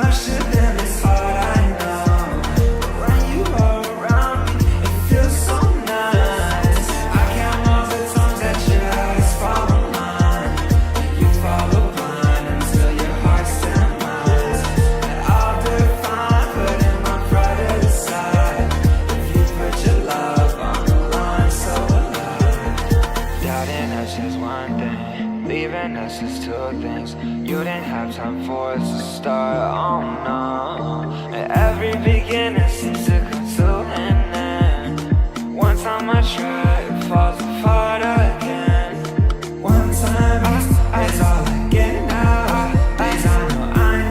much to them, it's hard, I know. But when you are around me, it feels so nice. I count all the times that your eyes follow mine, and you follow blind until your heart's demise. And I'll define putting my pride aside if you put your love on the line so alive. Doubting us is one thing, leaving us is two things. You didn't have time for us to start, oh no. And every beginning seems to come to an end. One time I try, it falls apart again. One time is all I get now. Days I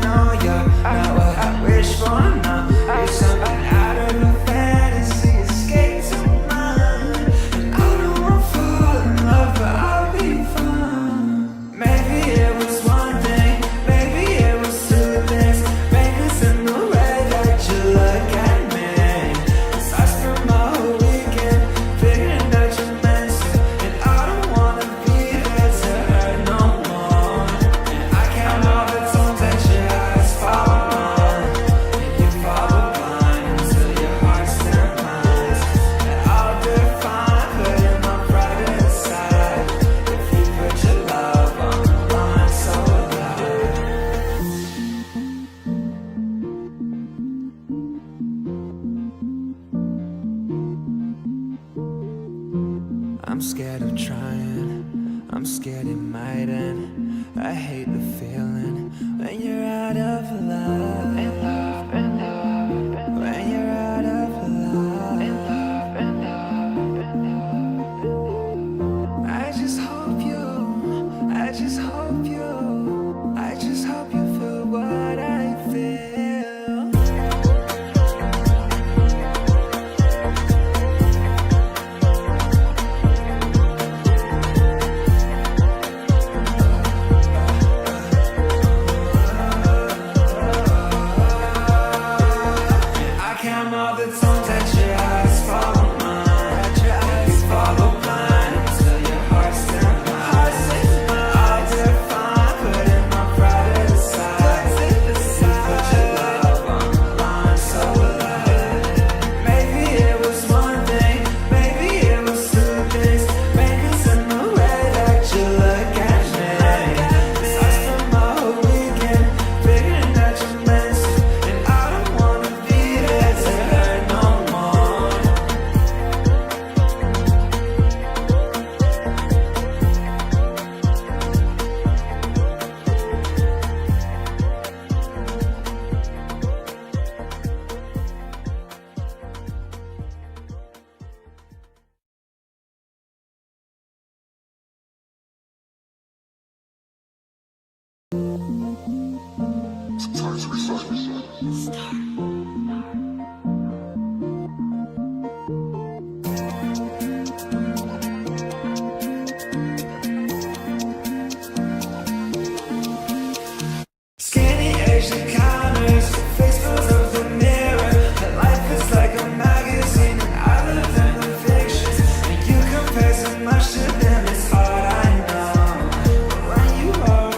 know you're not what I wish for now. You're something out of a fantasy, escape to mine. And I don't want to fall in love, but I'll be fine. Maybe it was one thing, maybe it was two things. Maybe it's in the way that you look at me. 'Cause I spent my whole weekend figuring that you're meant to, and I don't wanna be there to hurt no more. And I count all the times that your eyes follow mine, and you follow blind until your heart's demise. And I'll define putting my pride aside if you put your love on the line so alive. I'm scared of trying, I'm scared it might end. I hate the feeling when you're out of love. In love, in love, when you're out of love. In love, in love, in love. I just hope you, I just hope you, I just hope you feel what I feel. I count all the times that your eyes follow mine, that your eyes follow blind until your heart's demise. I'll define putting my pride aside if you put your love on the line so alive. Maybe it was one thing, maybe it was two things. Maybe it's in the way that you look at me. 'Cause I spent my whole weekend figuring that you're meant to, and I don't wanna be there to hurt no more. Skinny Asian counters, face photos of the mirror. That life is like a magazine, and I live in the fiction. And you compare so much to them, it's hard, I know. But when you are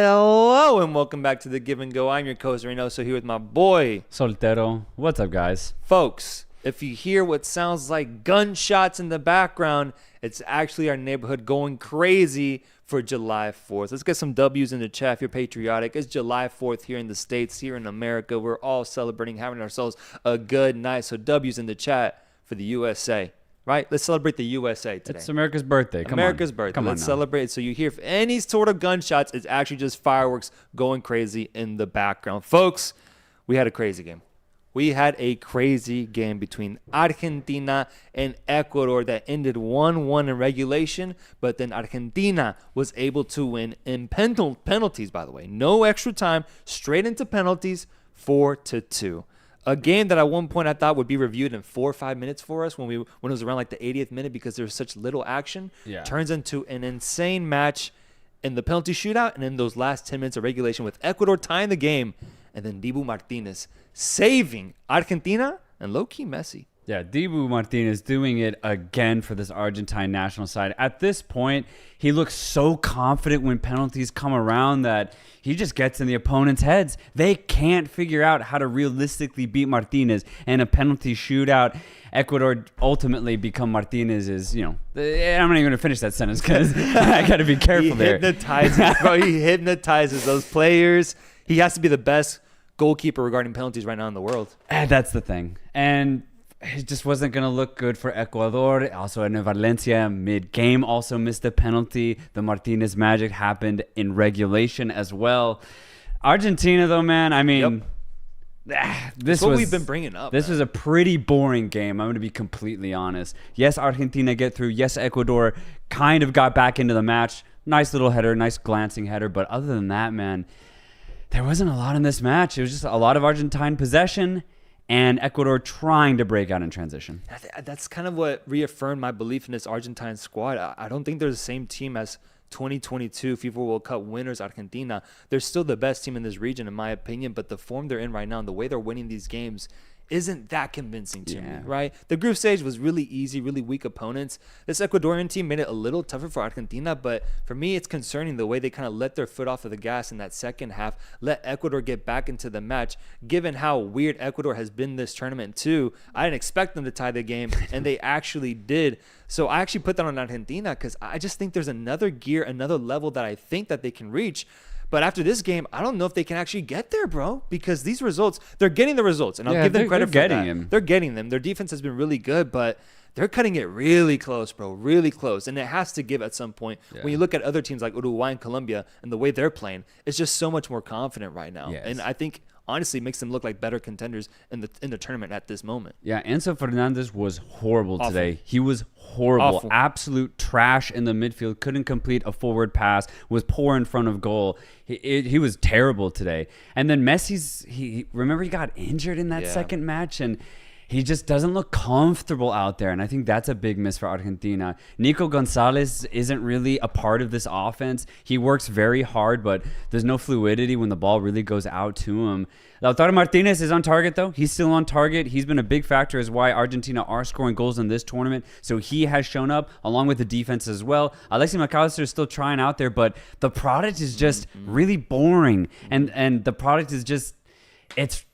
Hello and welcome back to the Give and Go. I'm your co-host Reynoso here with my boy. Soltero. What's up, guys? Folks, if you hear what sounds like gunshots in the background, it's actually our neighborhood going crazy for July 4th. Let's get some W's in the chat if you're patriotic. It's July 4th here in the States, here in America. We're all celebrating, having ourselves a good night. So W's in the chat for the USA. Right? Let's celebrate the USA today. It's America's birthday. America's birthday. Let's celebrate. So you hear any sort of gunshots, it's actually just fireworks going crazy in the background. Folks, we had a crazy game. We had a crazy game between Argentina and Ecuador that ended 1-1 in regulation, but then Argentina was able to win in penalties, by the way. No extra time, straight into penalties, 4-2. A game that at one point I thought would be reviewed in 4 or 5 minutes for us when it was around like the 80th minute because there was such little action, turns into an insane match in the penalty shootout and in those last 10 minutes of regulation with Ecuador tying the game and then Dibu Martinez saving Argentina and low-key Messi. Yeah, Dibu Martinez doing it again for this Argentine national side. At this point, he looks so confident when penalties come around that he just gets in the opponent's heads. They can't figure out how to realistically beat Martinez in a penalty shootout. Ecuador ultimately become Martinez's, I'm not even going to finish that sentence because I got to be careful there. He hypnotizes those players. He has to be the best goalkeeper regarding penalties right now in the world. And that's the thing. And it just wasn't going to look good for Ecuador. Also, in Valencia, mid-game, also missed a penalty. The Martinez magic happened in regulation as well. Argentina, though, man, I mean, this is what we've been bringing up. This was a pretty boring game. I'm going to be completely honest. Yes, Argentina get through. Yes, Ecuador kind of got back into the match. Nice little header, nice glancing header. But other than that, man, there wasn't a lot in this match. It was just a lot of Argentine possession and Ecuador trying to break out in transition. That's kind of what reaffirmed my belief in this Argentine squad. I don't think they're the same team as 2022 FIFA World Cup winners Argentina. They're still the best team in this region, in my opinion, but the form they're in right now and the way they're winning these games isn't that convincing to me, right? The group stage was really easy, really weak opponents. This Ecuadorian team made it a little tougher for Argentina, but for me, it's concerning the way they kind of let their foot off of the gas in that second half, let Ecuador get back into the match. Given how weird Ecuador has been this tournament too, I didn't expect them to tie the game, and they actually did. So I actually put that on Argentina because I just think there's another gear, another level that I think that they can reach. But after this game, I don't know if they can actually get there, bro, because these results, they're getting the results, and I'll give them credit for that. They're getting them. Their defense has been really good, but they're cutting it really close, bro, really close. And it has to give at some point. When you look at other teams like Uruguay and Colombia and the way they're playing, it's just so much more confident right now. And I think honestly makes them look like better contenders in the tournament at this moment. Yeah, Enzo Fernandez was horrible today. He was horrible. Absolute trash in the midfield. Couldn't complete a forward pass. Was poor in front of goal. He was terrible today. And then Messi's, remember he got injured in that second match, and he just doesn't look comfortable out there, and I think that's a big miss for Argentina. Nico Gonzalez isn't really a part of this offense. He works very hard, but there's no fluidity when the ball really goes out to him. Lautaro Martinez is on target, though. He's still on target. He's been a big factor as why Argentina are scoring goals in this tournament, so he has shown up, along with the defense as well. Alexis McAllister is still trying out there, but the product is just really boring, and the product is just, it's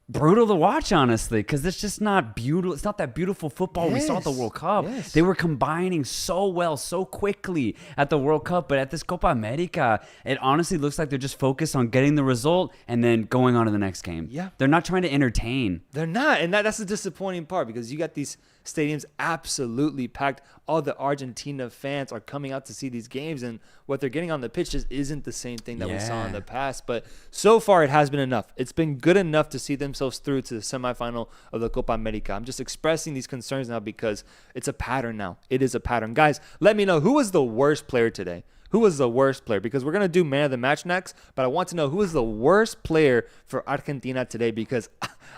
brutal to watch, honestly, because it's just not beautiful. It's not that beautiful football we saw at the World Cup. They were combining so well, so quickly at the World Cup, but at this Copa America, it honestly looks like they're just focused on getting the result and then going on to the next game. They're not trying to entertain. They're not, and that's the disappointing part, because you got these stadiums absolutely packed. All the Argentina fans are coming out to see these games, and what they're getting on the pitch just isn't the same thing that we saw in the past. But so far, it has been enough. It's been good enough to see themselves through to the semifinal of the Copa America. I'm just expressing these concerns now because it's a pattern now. It is a pattern. Guys, let me know, who was the worst player today? Who was the worst player? Because we're going to do man of the match next, but I want to know who is the worst player for Argentina today, because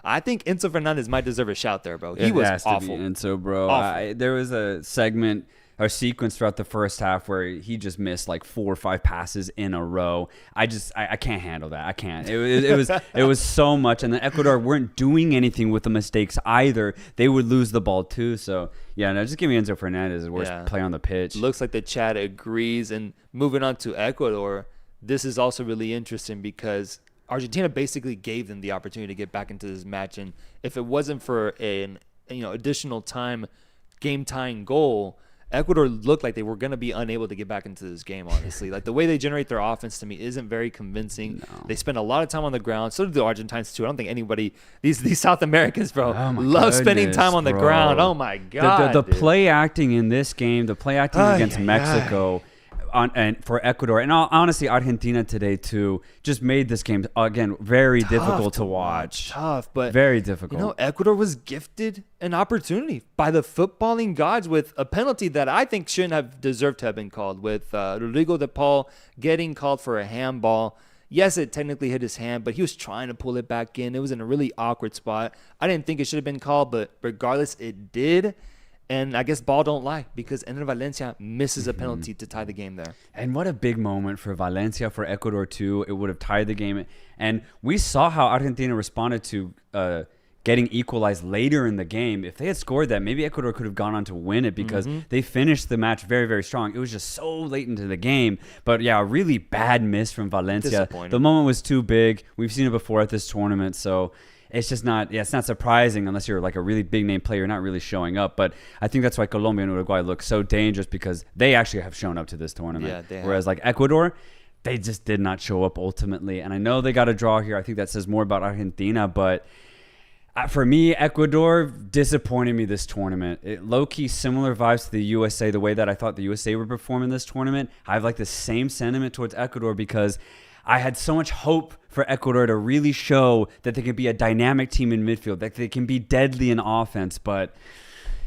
I think Enzo Fernandez might deserve a shout there, bro. He was awful. Enzo, bro. There was a segment or sequence throughout the first half where he just missed like 4 or 5 passes in a row. I can't handle that. I can't. It was so much, and the Ecuador weren't doing anything with the mistakes either. They would lose the ball too. So yeah, no, just give me Enzo Fernandez as worst player on the pitch. Looks like the chat agrees. And moving on to Ecuador, this is also really interesting because Argentina basically gave them the opportunity to get back into this match, and if it wasn't for an additional time, game-tying goal, Ecuador looked like they were going to be unable to get back into this game, honestly. Like, the way they generate their offense to me isn't very convincing. No. They spend a lot of time on the ground. So do the Argentines, too. I don't think anybody, these South Americans, bro, love spending time on the ground. Oh, my God. The play acting in this game, the play acting against Mexico, and for Ecuador, and honestly Argentina today too, just made this game again very difficult to watch. But very difficult. Ecuador was gifted an opportunity by the footballing gods with a penalty that I think shouldn't have deserved to have been called, with Rodrigo de Paul getting called for a handball. Yes, it technically hit his hand, but he was trying to pull it back in. It was in a really awkward spot. I didn't think it should have been called, but regardless, it did. And I guess ball don't lie because Ener Valencia misses a penalty to tie the game there. And what a big moment for Valencia, for Ecuador too. It would have tied the game. And we saw how Argentina responded to getting equalized later in the game. If they had scored that, maybe Ecuador could have gone on to win it because they finished the match very, very strong. It was just so late into the game. But yeah, a really bad miss from Valencia. The moment was too big. We've seen it before at this tournament. So it's just not, it's not surprising unless you're like a really big name player not really showing up. But I think that's why Colombia and Uruguay look so dangerous because they actually have shown up to this tournament. Yeah, whereas like Ecuador, they just did not show up ultimately. And I know they got a draw here. I think that says more about Argentina, but for me, Ecuador disappointed me this tournament. Low-key similar vibes to the USA, the way that I thought the USA would perform in this tournament. I have like the same sentiment towards Ecuador because I had so much hope for Ecuador to really show that they can be a dynamic team in midfield, that they can be deadly in offense, but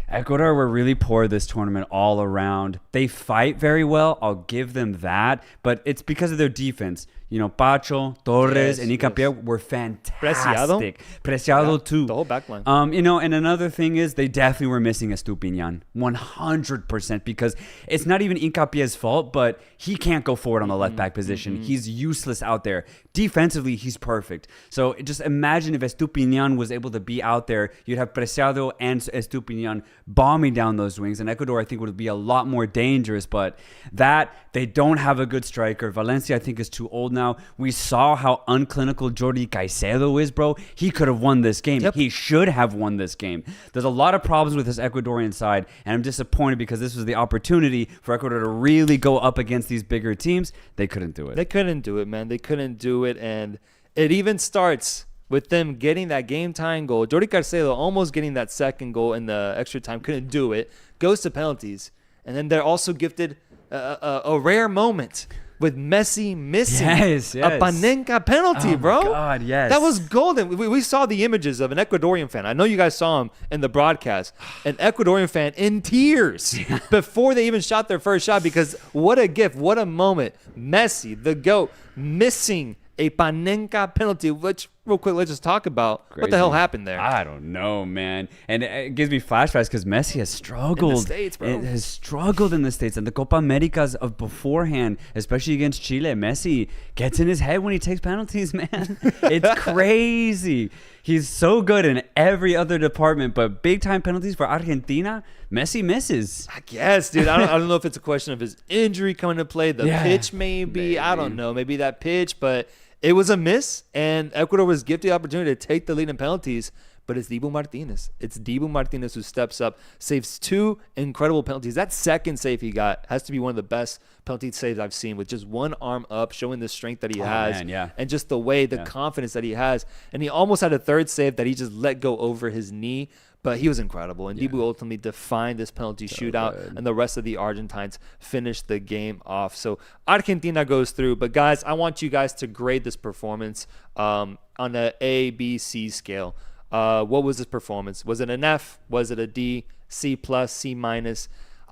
Ecuador were really poor this tournament all around. They fight very well, I'll give them that, but it's because of their defense. You know, Pacho, Torres, and Hincapié were fantastic. Preciado too. The whole backline. You know, and another thing is they definitely were missing Estupiñán, 100%, because it's not even Hincapié's fault, but he can't go forward on the left back position. He's useless out there. Defensively, he's perfect. So just imagine if Estupiñán was able to be out there, you'd have Preciado and Estupiñán bombing down those wings, and Ecuador, I think, would be a lot more dangerous, but that, they don't have a good striker. Valencia, I think, is too old now. We saw how unclinical Jordi Caicedo is, bro. He could have won this game. He should have won this game. There's a lot of problems with this Ecuadorian side, and I'm disappointed because this was the opportunity for Ecuador to really go up against these bigger teams. They couldn't do it. They couldn't do it, man. They couldn't do it, and it even starts with them getting that game-tying goal. Jordi Caicedo almost getting that second goal in the extra time. Couldn't do it. Goes to penalties, and then they're also gifted a rare moment with Messi missing a Panenka penalty, bro. Oh, my God, yes. That was golden. We saw the images of an Ecuadorian fan. I know you guys saw him in the broadcast. An Ecuadorian fan in tears before they even shot their first shot because what a gift, what a moment. Messi, the GOAT, missing a Panenka penalty, which, real quick, let's just talk about what the hell happened there. I don't know, man. And it gives me flashbacks because Messi has struggled. In the States, bro. It has struggled in the States. And the Copa Americas of beforehand, especially against Chile, Messi gets in his head when he takes penalties, man. It's crazy. He's so good in every other department, but big-time penalties for Argentina, Messi misses. I guess, dude. I don't know if it's a question of his injury coming to play, the pitch maybe. I don't know. Maybe that pitch, but it was a miss, and Ecuador was gifted the opportunity to take the lead in penalties, but it's Dibu Martinez. It's Dibu Martinez who steps up, saves two incredible penalties. That second save he got has to be one of the best penalty saves I've seen, with just one arm up, showing the strength that he has, and just the way, the confidence that he has. And he almost had a third save that he just let go over his knee, but he was incredible. And Dibu ultimately defined this penalty shootout, and the rest of the Argentines finished the game off. So Argentina goes through. But, guys, I want you guys to grade this performance on the A, B, C scale. What was this performance? Was it an F? Was it a D? C+, C-?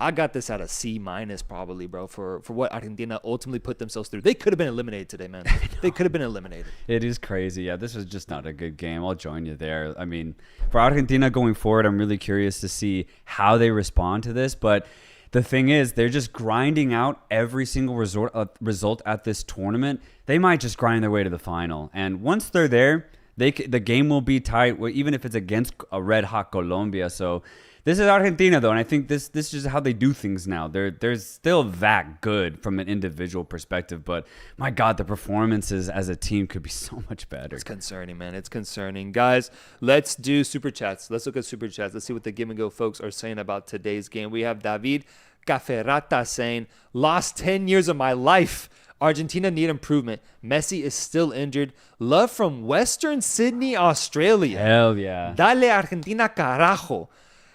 I got this at a C- probably, bro, for what Argentina ultimately put themselves through. They could have been eliminated today, man. They could have been eliminated. It is crazy. Yeah, this was just not a good game. I'll join you there. I mean, for Argentina going forward, I'm really curious to see how they respond to this. But the thing is, they're just grinding out every single result at this tournament. They might just grind their way to the final. And once they're there, the game will be tight, even if it's against a red-hot Colombia. So this is Argentina, though, and I think this is just how they do things now. They're still that good from an individual perspective, but my God, the performances as a team could be so much better. It's concerning, man. It's concerning. Guys, let's do Super Chats. Let's look at Super Chats. Let's see what the Give and Go folks are saying about today's game. We have David Caferrata saying, lost 10 years of my life. Argentina need improvement. Messi is still injured. Love from Western Sydney, Australia. Hell yeah. Dale Argentina, carajo.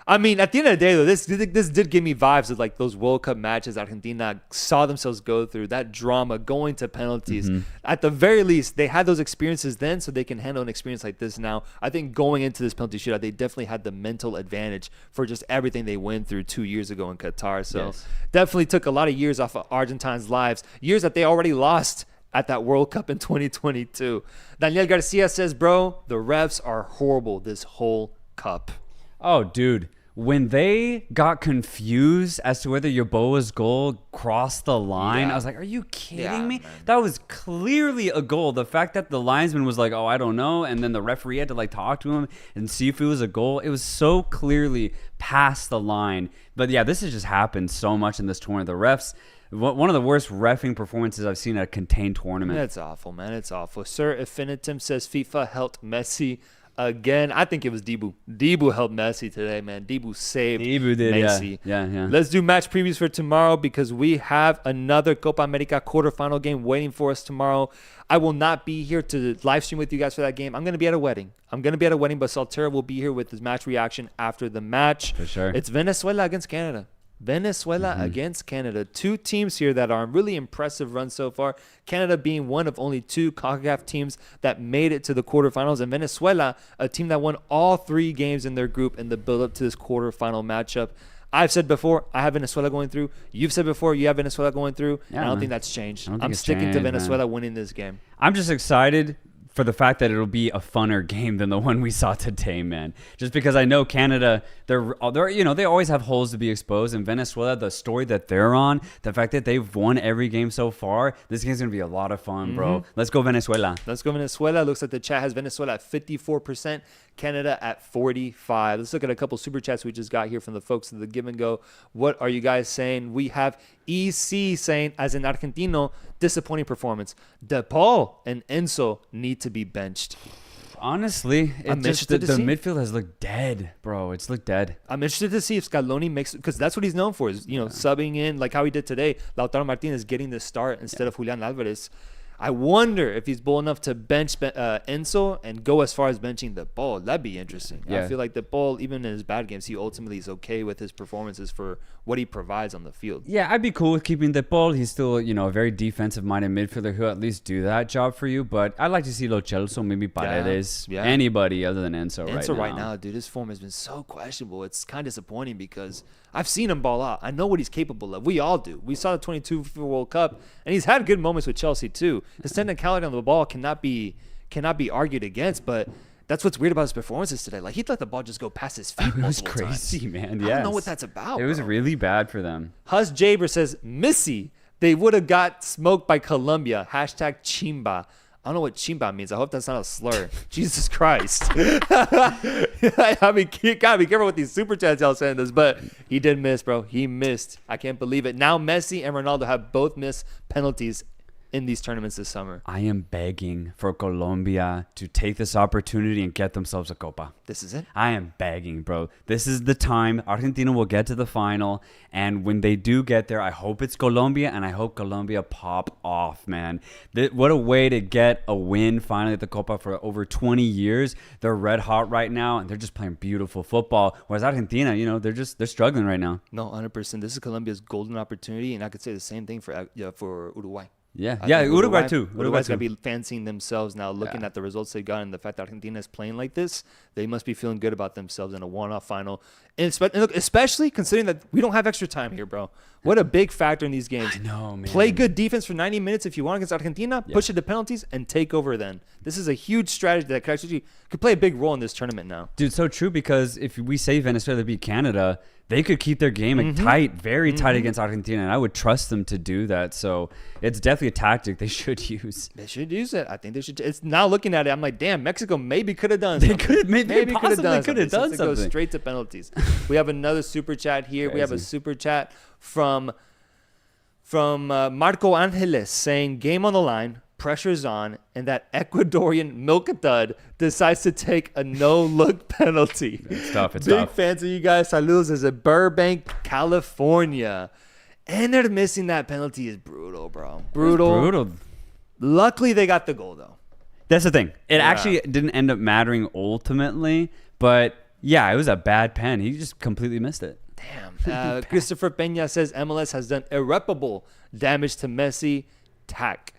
I mean, at the end of the day, though, this did give me vibes of like those World Cup matches Argentina saw themselves go through, that drama, going to penalties. At the very least, they had those experiences then, so they can handle an experience like this now. I think going into this penalty shootout, they definitely had the mental advantage for just everything they went through 2 years ago in Qatar. So definitely took a lot of years off of Argentines' lives, years that they already lost at that World Cup in 2022. Daniel Garcia says, bro, the refs are horrible this whole cup. Oh, dude. When they got confused as to whether Yeboah's goal crossed the line, I was like, are you kidding me? Man. That was clearly a goal. The fact that the linesman was like, oh, I don't know. And then the referee had to like talk to him and see if it was a goal. It was so clearly past the line. But yeah, this has just happened so much in this tournament. The refs, one of the worst reffing performances I've seen at a contained tournament. It's awful, man. It's awful. Sir Infinitum says FIFA helped Messi again. I think it was Dibu. Dibu helped Messi today, man. Dibu saved Messi. Yeah. Let's do match previews for tomorrow because we have another Copa America quarterfinal game waiting for us tomorrow. I will not be here to live stream with you guys for that game. I'm going to be at a wedding. But Soltero will be here with his match reaction after the match. For sure. It's Venezuela against Canada. Against Canada. Two teams here that are on really impressive runs so far. Canada being one of only two CONCACAF teams that made it to the quarterfinals. And Venezuela, a team that won all 3 games in their group in the build-up to this quarterfinal matchup. I've said before, I have Venezuela going through. You've said before, you have Venezuela going through. Yeah, and I don't think that's changed. I'm sticking sticking to Venezuela winning this game. I'm just excited for the fact that it'll be a funner game than the one we saw today, man. Just because I know Canada, they're they always have holes to be exposed. And Venezuela, the story that they're on, the fact that they've won every game so far, this game's gonna be a lot of fun, bro. Let's go Venezuela. Looks like the chat has Venezuela at 54%, Canada at 45%. Let's look at a couple super chats we just got here from the folks of the Give and Go. What are you guys saying? We have EC saying, as an Argentino, disappointing performance. De Paul and Enzo need to be benched. Honestly, I'm interested to the see. midfield has looked dead, bro. It's looked dead. I'm interested to see if Scaloni makes, because that's what he's known for, is subbing in like how he did today. Lautaro Martinez getting the start instead of Julian Alvarez. I wonder if he's bold enough to bench Enzo and go as far as benching the ball. That'd be interesting. Yeah. I feel like the ball, even in his bad games, he ultimately is okay with his performances for what he provides on the field. Yeah, I'd be cool with keeping the ball. He's still, a very defensive-minded midfielder who'll at least do that job for you. But I'd like to see Lo Celso, maybe Paredes, anybody other than Enzo right now, dude, his form has been so questionable. It's kind of disappointing because I've seen him ball out. I know what he's capable of. We all do. We saw the 22 FIFA World Cup, and he's had good moments with Chelsea too. His technicality on the ball cannot be argued against, but that's what's weird about his performances today. Like, he'd let the ball just go past his feet. It was multiple crazy, times. man. I don't know what that's about. It was really bad for them. Hus Jaber says, Missy, they would have got smoked by Colombia. Hashtag Chimba. I don't know what chimba means. I hope that's not a slur. Jesus Christ. I mean, you gotta be careful with these super chats y'all sending us, but he did miss, bro. He missed. I can't believe it. Now Messi and Ronaldo have both missed penalties in these tournaments this summer. I am begging for Colombia to take this opportunity and get themselves a Copa. This is it? I am begging, bro. This is the time. Argentina will get to the final. And when they do get there, I hope it's Colombia. And I hope Colombia pop off, man. What a way to get a win finally at the Copa for over 20 years. They're red hot right now. And they're just playing beautiful football. Whereas Argentina, they're struggling right now. No, 100%. This is Colombia's golden opportunity. And I could say the same thing for Uruguay. Yeah, Uruguay too. Uruguay's got to be fancying themselves now, looking at the results they got and the fact that Argentina is playing like this. They must be feeling good about themselves in a one-off final. And look, especially considering that we don't have extra time here, bro. What a big factor in these games. I know, man. Play good defense for 90 minutes if you want against Argentina. Push it to penalties and take over then. This is a huge strategy that could play a big role in this tournament now. Dude, so true, because if we say Venezuela beat Canada, they could keep their game tight, very tight against Argentina, and I would trust them to do that. So it's definitely a tactic they should use. They should use it. I think they should. It's now looking at it, I'm like, damn, Mexico maybe could have done something. Maybe could have done something. Go straight to penalties. We have another super chat here. Crazy. We have a super chat from Marco Angeles saying, game on the line, pressure's on, and that Ecuadorian milk dud decides to take a no-look penalty. It's tough. Big fans of you guys. Saludos is at Burbank, California. And they're missing that penalty is brutal, bro. Brutal. Luckily, they got the goal, though. That's the thing. It actually didn't end up mattering ultimately, but yeah, it was a bad pen. He just completely missed it. Damn. Christopher Peña says MLS has done irreparable damage to Messi. Tack.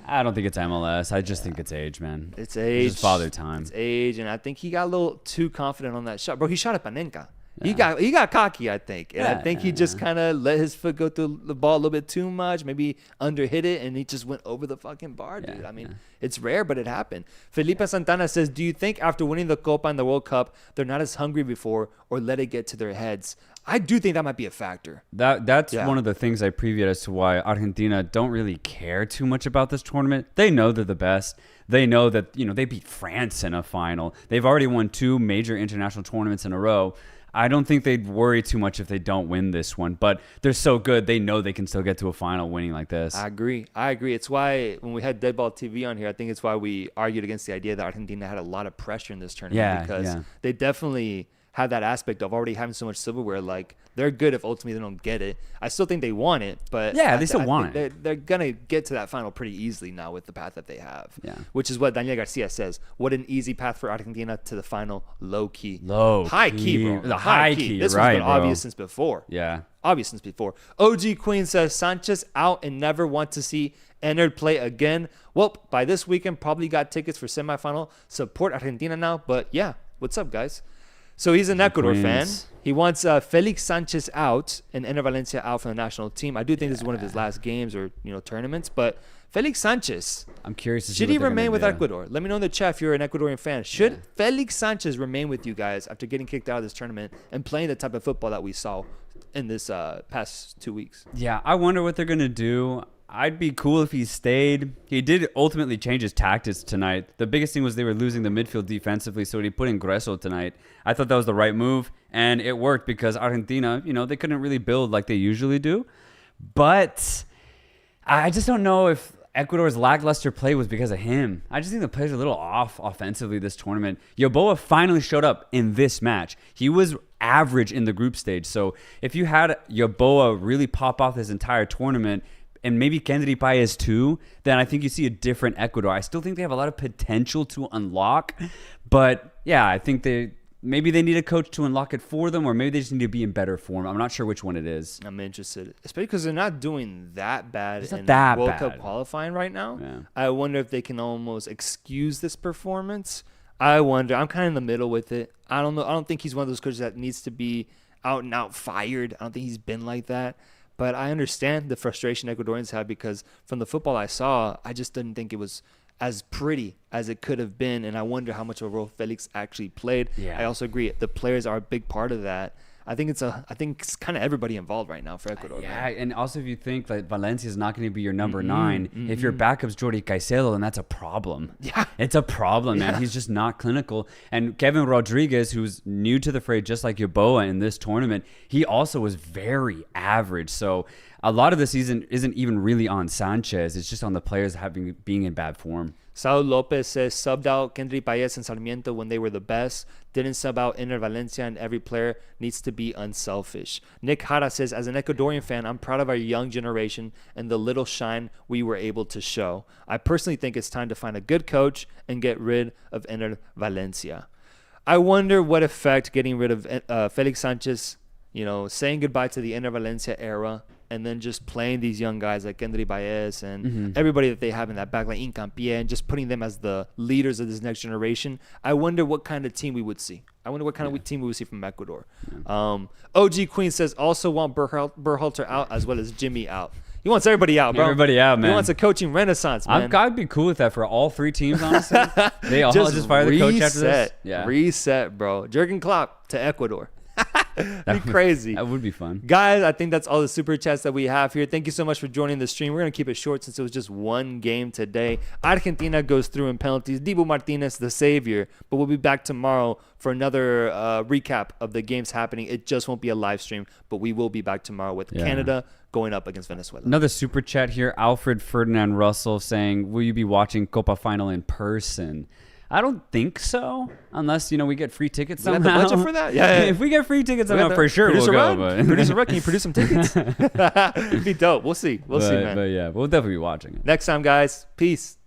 I don't think it's MLS. I just think it's age, man. It's age. It's just father time. It's age, and I think he got a little too confident on that shot. Bro, he shot at Panenka. He got cocky, I think. And I think he just kind of let his foot go through the ball a little bit too much, maybe underhit it, and he just went over the fucking bar, dude. I mean, it's rare, but it happened. Felipe Santana says, do you think after winning the Copa and the World Cup, they're not as hungry before or let it get to their heads? I do think that might be a factor. That's one of the things I previewed as to why Argentina don't really care too much about this tournament. They know they're the best. They know that, they beat France in a final. They've already won 2 major international tournaments in a row. I don't think they'd worry too much if they don't win this one, but they're so good. They know they can still get to a final winning like this. I agree. It's why when we had Deadball TV on here, I think it's why we argued against the idea that Argentina had a lot of pressure in this tournament because they definitely have that aspect of already having so much silverware. Like, they're good if ultimately they don't get it. I still think they want it, but they still want it. They're gonna get to that final pretty easily now with the path that they have. Yeah, which is what Daniel Garcia says. What an easy path for Argentina to the final. Low key, high key, bro. The high key. This one's been obvious since before. Yeah, obvious since before. OG Queen says Sanchez out and never want to see Ennard play again. Well, by this weekend, probably got tickets for semifinal. Support Argentina now. But yeah, what's up, guys? So he's an Ecuador fan. He wants Felix Sanchez out and Ener Valencia out from the national team. I do think this is one of his last games or tournaments. But Felix Sanchez, I'm curious to see should he remain with Ecuador? Let me know in the chat if you're an Ecuadorian fan. Should Felix Sanchez remain with you guys after getting kicked out of this tournament and playing the type of football that we saw in this past 2 weeks? Yeah, I wonder what they're gonna do. I'd be cool if he stayed. He did ultimately change his tactics tonight. The biggest thing was they were losing the midfield defensively, so he put in Grueso tonight. I thought that was the right move, and it worked because Argentina, they couldn't really build like they usually do. But I just don't know if Ecuador's lackluster play was because of him. I just think the players are a little off offensively this tournament. Yeboah finally showed up in this match. He was average in the group stage. So if you had Yeboah really pop off this entire tournament, and maybe Kendry Paez too, then I think you see a different Ecuador. I still think they have a lot of potential to unlock. But yeah, I think maybe they need a coach to unlock it for them, or maybe they just need to be in better form. I'm not sure which one it is. I'm interested, especially because they're not doing that bad in that World bad. Cup qualifying right now. Yeah. I wonder if they can almost excuse this performance. I wonder. I'm kind of in the middle with it. I don't know. I don't think he's one of those coaches that needs to be out and out fired. I don't think he's been like that. But I understand the frustration Ecuadorians have because from the football I saw, I just didn't think it was as pretty as it could have been. And I wonder how much of a role Felix actually played. Yeah. I also agree. The players are a big part of that. I think it's kind of everybody involved right now for Ecuador. Yeah, man. and also if you think like Valencia is not going to be your number 9, if your backup's Jordi Caicedo, then that's a problem. Yeah. It's a problem, man. He's just not clinical. And Kevin Rodriguez, who's new to the fray, just like Yeboah in this tournament, he also was very average. So a lot of the season isn't even really on Sanchez. It's just on the players being in bad form. Saul Lopez says, subbed out Kendry Paez and Sarmiento when they were the best. Didn't sub out Ener Valencia, and every player needs to be unselfish. Nick Jara says, as an Ecuadorian fan, I'm proud of our young generation and the little shine we were able to show. I personally think it's time to find a good coach and get rid of Ener Valencia. I wonder what effect getting rid of Felix Sanchez, saying goodbye to the Ener Valencia era, and then just playing these young guys like Kendry Paez and everybody that they have in that back, like Incampie, and just putting them as the leaders of this next generation. I wonder what kind of team we would see. I wonder what kind of team we would see from Ecuador. OG Queen says, also want Berhalter out as well as Jimmy out. He wants everybody out, bro. Everybody out, man. He wants a coaching renaissance, man. I'd be cool with that for all 3 teams, honestly. They all just fire the coach after this. Yeah. Reset, bro. Jurgen Klopp to Ecuador. That'd be crazy. That would be fun. Guys, I think that's all the super chats that we have here. Thank you so much for joining the stream. We're going to keep it short since it was just one game today. Argentina goes through in penalties. Dibu Martinez, the savior. But we'll be back tomorrow for another recap of the games happening. It just won't be a live stream, but we will be back tomorrow with Canada going up against Venezuela. Another super chat here. Alfred Ferdinand Russell saying, will you be watching Copa final in person? I don't think so, unless we get free tickets somehow. We got the budget for that? Yeah. If we get free tickets somehow, for sure we'll go. But Producer Rudd, can you produce some tickets? It'd be dope. We'll see. We'll see, man. But yeah, we'll definitely be watching it. Next time, guys. Peace.